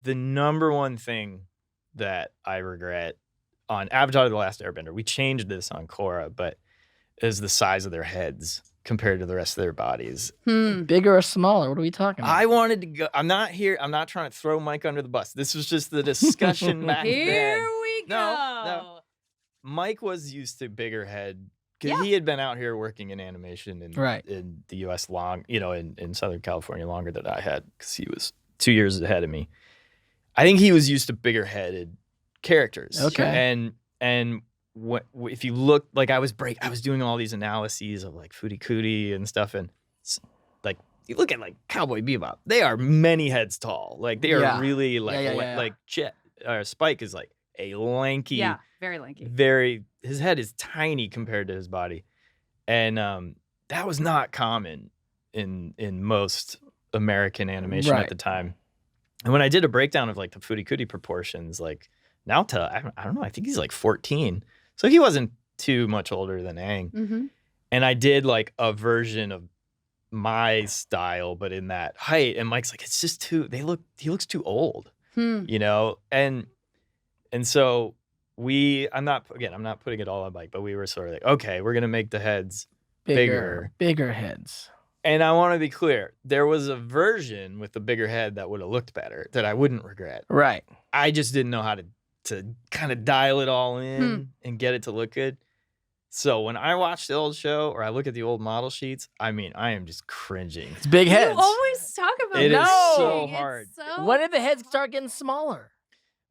the number one thing that I regret on Avatar: The Last Airbender, we changed this on Korra, but is the size of their heads compared to the rest of their bodies. Bigger or smaller? What are we talking about? I wanted to go. I'm not trying to throw Mike under the bus. This was just the discussion back then. Here we go. No. Mike was used to bigger head because he had been out here working in animation in the U.S. in Southern California longer than I had because he was 2 years ahead of me. I think he was used to bigger headed characters. Okay. And if you look, like I was doing all these analyses of like Foodie Cootie and stuff, and like you look at like Cowboy Bebop, they are many heads tall. Like they are really like Spike is like a lanky, very lanky. His head is tiny compared to his body, and that was not common in most American animation at the time. And when I did a breakdown of like the Foodie Cootie proportions, like Naota, I don't know, I think he's like 14. So he wasn't too much older than Aang. Mm-hmm. And I did like a version of my style, but in that height. And Mike's like, it's just he looks too old, you know? And so I'm not putting it all on Mike, but we were sort of like, okay, we're going to make the heads bigger. Bigger heads. And I want to be clear, there was a version with the bigger head that would have looked better that I wouldn't regret. Right. I just didn't know how to kind of dial it all in and get it to look good. So when I watch the old show or I look at the old model sheets, I mean, I am just cringing. It's big heads. You always talk about it. It is so It's hard. When did the heads start getting smaller?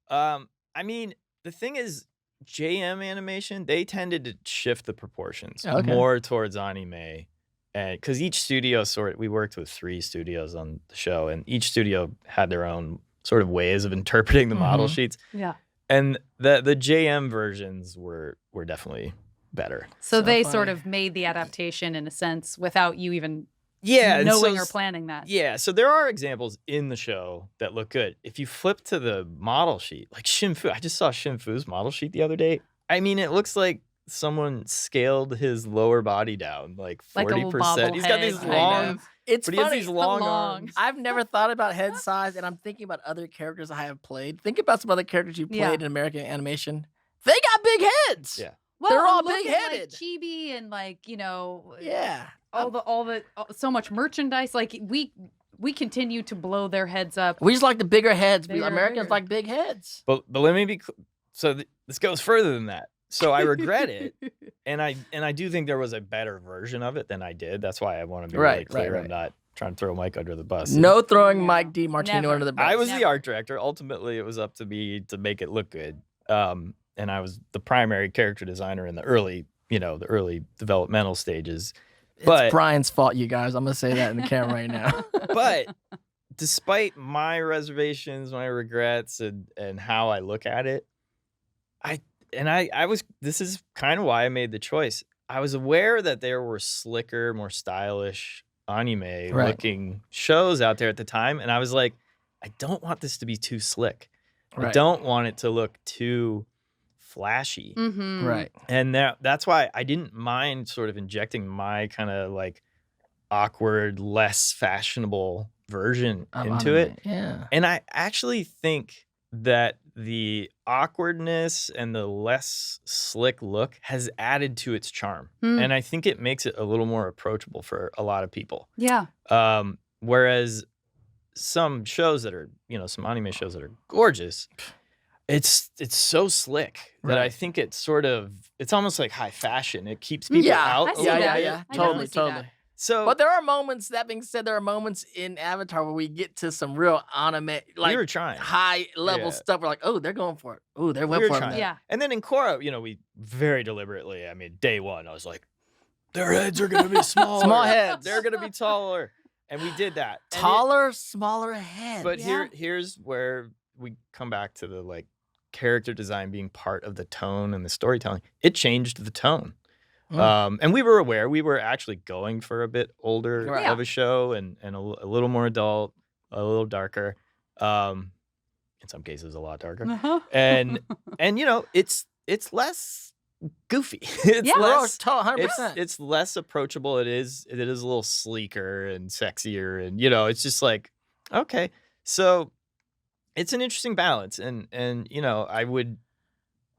I mean, the thing is, JM animation, they tended to shift the proportions more towards anime. And because each studio we worked with 3 studios on the show, and each studio had their own sort of ways of interpreting the model sheets. Yeah. And the JM versions were definitely better. So they sort of made the adaptation in a sense without you even knowing or planning that. Yeah. So there are examples in the show that look good. If you flip to the model sheet, like Shinfu, I just saw Shinfu's model sheet the other day. I mean, it looks like someone scaled his lower body down like 40%. He's got these long. It's funny. He has these long arms. I've never thought about head size, and I'm thinking about other characters I have played. Think about some other characters you played in American animation. They got big heads. Yeah. Well, they're all big headed. Like Chibi and like, you know. Yeah. So much merchandise. Like we continue to blow their heads up. We just like the bigger heads. Americans like big heads. But let me be so this goes further than that. So I regret it, and I do think there was a better version of it than I did. That's why I want to be really clear. I'm not trying to throw Mike under the bus. No throwing Mike DiMartino under the bus. I was the art director. Ultimately, it was up to me to make it look good. And I was the primary character designer in the early developmental stages. It's Brian's fault, you guys. I'm gonna say that in the camera right now. But despite my reservations, my regrets, and how I look at it, this is kind of why I made the choice. I was aware that there were slicker, more stylish anime looking shows out there at the time. And I was like, I don't want this to be too slick. I don't want it to look too flashy. Mm-hmm. Right. And that's why I didn't mind sort of injecting my kind of like awkward, less fashionable version into it. Yeah. And I actually think that the awkwardness and the less slick look has added to its charm. And I think it makes it a little more approachable for a lot of people. Yeah. Whereas some shows that are, some anime shows that are gorgeous, it's so slick that I think it's almost like high fashion. It keeps people out. Yeah. Totally. So, but there are moments, that being said, there are moments in Avatar where we get to some real anime, like we were trying. high level stuff. We're like, oh, they're going for it. Oh, they went for it. Yeah. And then in Korra, we very deliberately, day one, I was like, their heads are going to be smaller. Small heads. They're going to be taller. And we did that. Taller, smaller heads. But here's where we come back to the like character design being part of the tone and the storytelling. It changed the tone. And we were aware we were actually going for a bit older of a show and a little more adult, a little darker. In some cases, a lot darker. And it's less goofy. It's less 100%. It's less approachable. It is a little sleeker and sexier, and it's just like, okay. So it's an interesting balance, and you know,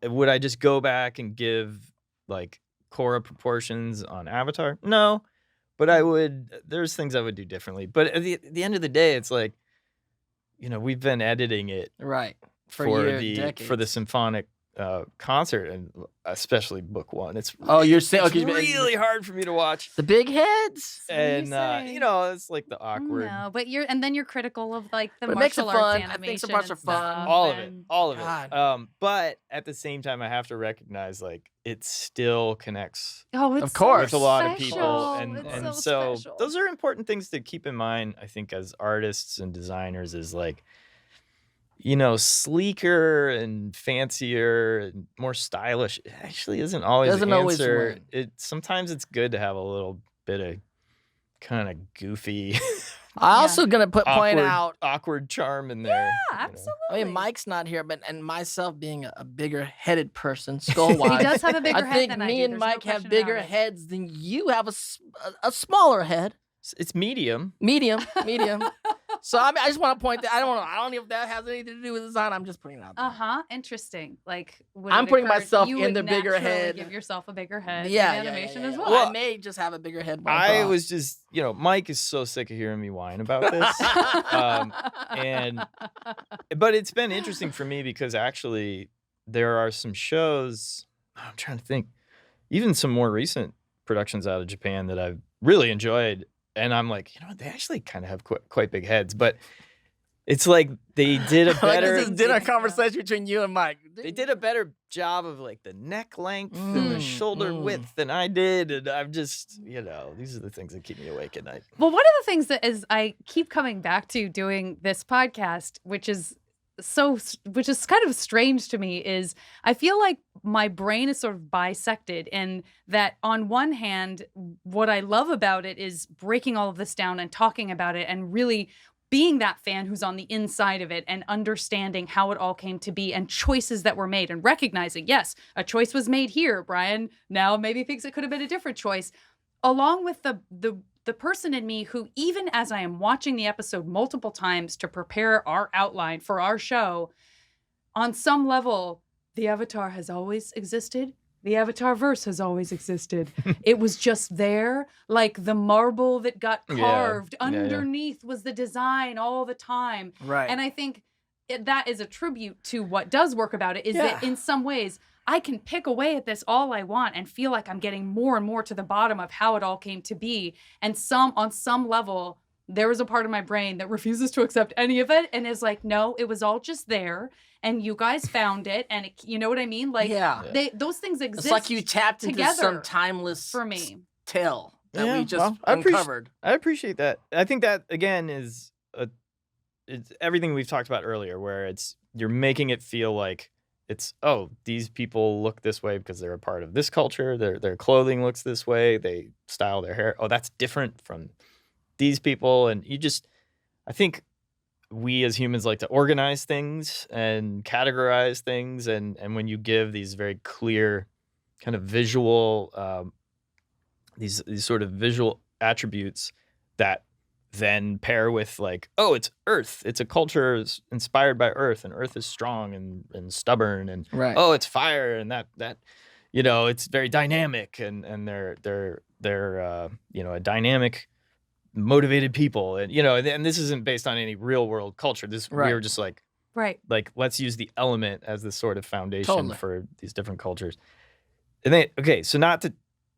would I just go back and give like Korra proportions on Avatar? No, but I would. There's things I would do differently. But at the end of the day, it's like, you know, we've been editing it right for decades. the symphonic concert, and especially book one. It's you're saying it's really hard for me to watch the big heads, and you know, it's like the awkward. No, but you're critical of like the but it makes it martial arts fun. animation. I think some parts are fun. All of it. But at the same time, I have to recognize like it still connects. Oh, it's of course with a lot of special. people, and It's so special. those are important things to keep in mind. I think as artists and designers, is like, you know, sleeker and fancier and more stylish actually isn't always the answer. Sometimes it's good to have a little bit of kind of goofy. I also gonna point out awkward charm in there. Yeah, absolutely. I mean, Mike's not here, and myself being a bigger headed person, skull wise, he does have a bigger I head think than I me do. and There's Mike no have question bigger about it. heads than you have a smaller head. It's medium. Medium. So I mean, I just want to point that I don't know if that has anything to do with design. I'm just putting it out there. Interesting. Like I'm putting myself you in would the bigger naturally head. Give yourself a bigger head. Yeah, in animation as well. well. I may just have a bigger head. I was just, you know, Mike is so sick of hearing me whine about this. But it's been interesting for me because actually there are some shows, I'm trying to think, even some more recent productions out of Japan that I've really enjoyed. And I'm like, you know, they actually kind of have quite big heads, but it's like they did a better this is dinner conversation between you and Mike. They did a better job of like the neck length and the shoulder width than I did, and I'm just, you know, these are the things that keep me awake at night. Well, one of the things that is I keep coming back to doing this podcast, which is kind of strange to me, is I feel like my brain is sort of bisected, and that on one hand, what I love about it is breaking all of this down and talking about it and really being that fan who's on the inside of it and understanding how it all came to be and choices that were made and recognizing, yes, a choice was made here. Bryan now maybe thinks it could have been a different choice, along with the person in me who, even as I am watching the episode multiple times to prepare our outline for our show, on some level, the Avatar has always existed. The Avatar verse has always existed. It was just there, like the marble that got carved underneath was the design all the time. Right. And I think that is a tribute to what does work about it, is that in some ways, I can pick away at this all I want and feel like I'm getting more and more to the bottom of how it all came to be. And on some level, there is a part of my brain that refuses to accept any of it and is like, no, it was all just there. And you guys found it. And you know what I mean? Like, those things exist. It's like you tapped into some timeless for me tale that we just uncovered. I appreciate that. I think that, again, is it's everything we've talked about earlier, where you're making it feel like it's, oh, these people look this way because they're a part of this culture. Their clothing looks this way. They style their hair. Oh, that's different from these people. And I think we as humans like to organize things and categorize things. And when you give these very clear kind of visual, these sort of visual attributes that then pair with like, oh, it's Earth. It's a culture inspired by Earth, and Earth is strong and stubborn, and oh, it's fire, and that you know, it's very dynamic, and they're you know, a dynamic, motivated people, and you know, and this isn't based on any real world culture. We were just like let's use the element as the sort of foundation for these different cultures. And so not to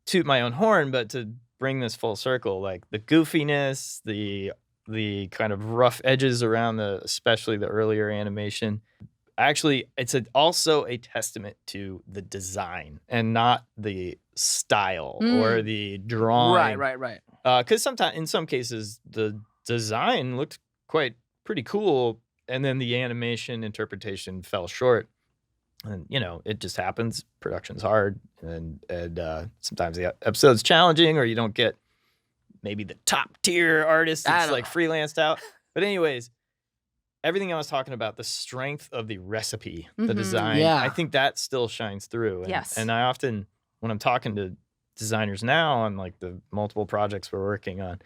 toot my own horn, but to bring this full circle, like the goofiness, the kind of rough edges around especially the earlier animation. Actually, it's also a testament to the design and not the style or the drawing. Right. Because in some cases, the design looked pretty cool, and then the animation interpretation fell short. And, you know, it just happens. Production's hard, and sometimes the episode's challenging, or you don't get maybe the top tier artist that's like freelanced out. But anyways, everything I was talking about, the strength of the recipe, the design, I think that still shines through. And, and I often, when I'm talking to designers now on like the multiple projects we're working on,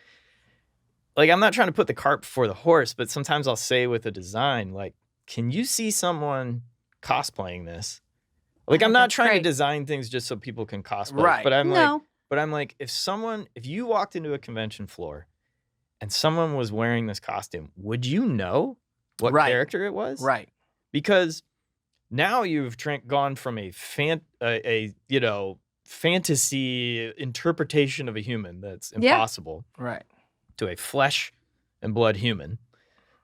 like, I'm not trying to put the cart before the horse, but sometimes I'll say with a design, like, can you see someone cosplaying this? Like, I'm think not that's trying great. to design things just so people can cosplay, Right. but I'm No. like, if you walked into a convention floor and someone was wearing this costume, would you know what Right. character it was? Right. Because now you've gone from a fantasy interpretation of a human that's Yeah. impossible Right. to a flesh and blood human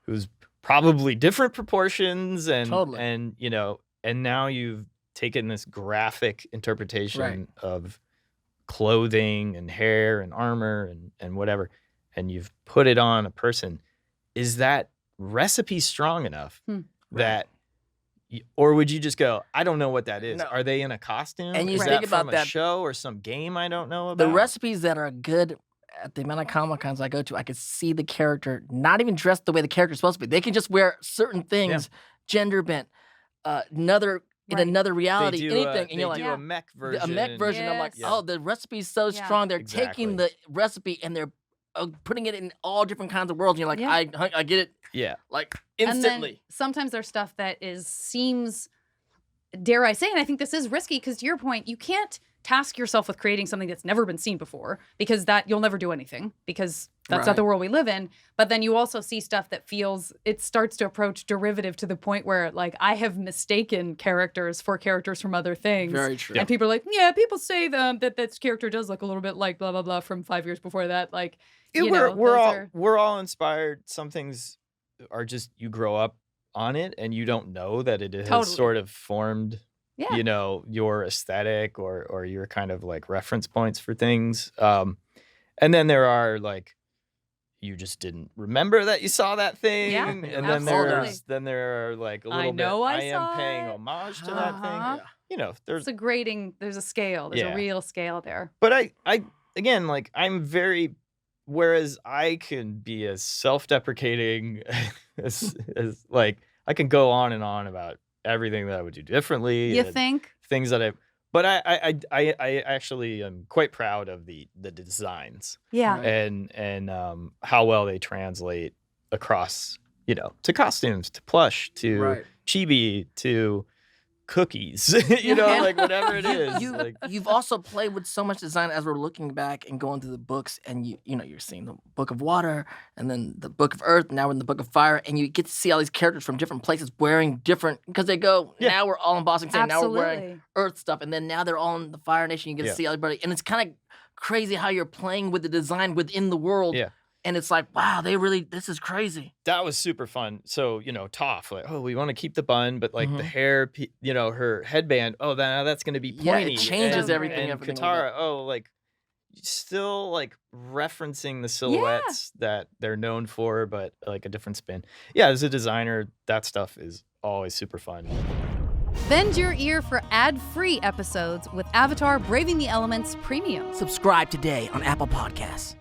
who's probably different proportions and Totally. and now you've taken this graphic interpretation Right. of clothing and hair and armor and whatever, and you've put it on a person. Is that recipe strong enough that or would you just go, I don't know what that is? No. Are they in a costume? And you is think that about from a that- show or some game I don't know about? The recipes that are good at the amount of Comic-Cons I go to, I could see the character not even dressed the way the character's supposed to be. They can just wear certain things, gender bent, another reality, They do, anything, and you're like, do a mech version. a mech version. I'm like, Yes. oh, the recipe's so Yeah. strong. They're taking the recipe and they're putting it in all different kinds of worlds. And you're like, Yeah. I get it, Yeah. like And then instantly. sometimes there's stuff that seems, dare I say, and I think this is risky because to your point, you can't task yourself with creating something that's never been seen before because that you'll never do anything because that's not the world we live in. But then you also see stuff that it starts to approach derivative to the point where like I have mistaken characters for characters from other things. Very true. And people are like, yeah, people say that this character does look a little bit like blah blah blah from 5 years before that. Like, we're all inspired. Some things are just you grow up on it and you don't know that it has Totally. sort of formed Yeah. your aesthetic or your kind of like reference points for things. And then there are like you just didn't remember that you saw that thing. Yeah, and absolutely. then there are like a little bit know I am saw paying it. homage to that Uh-huh. thing. There's It's a grading. There's a scale. There's Yeah. a real scale there. But I again, like I'm very, whereas I can be as self-deprecating as like I can go on and on about everything that I would do differently. You and think? things that but I actually am quite proud of the designs Yeah. Right. and how well they translate across, to costumes, to plush, to Right. chibi, to cookies, like whatever it is. like, You've also played with so much design as we're looking back and going through the books, and you're seeing the Book of Water, and then the Book of Earth. Now we're in the Book of Fire, and you get to see all these characters from different places wearing different because they go. Yeah. Now we're all in Boston, saying now we're wearing Absolutely. Earth stuff, and then now they're all in the Fire Nation. You get to see everybody, and it's kind of crazy how you're playing with the design within the world. Yeah. And it's like, wow, this is crazy. that was super fun. So, Toph, like, oh, we want to keep the bun, but like the Mhm. hair, her headband, oh, now that's going to be Yeah, it pointy. changes and, everything, And everything a little Katara, oh, like, still like referencing the silhouettes that they're known for, but like a different spin. Yeah, as a designer, that stuff is always super fun. Bend your ear for ad-free episodes with Avatar Braving the Elements Premium. Subscribe today on Apple Podcasts.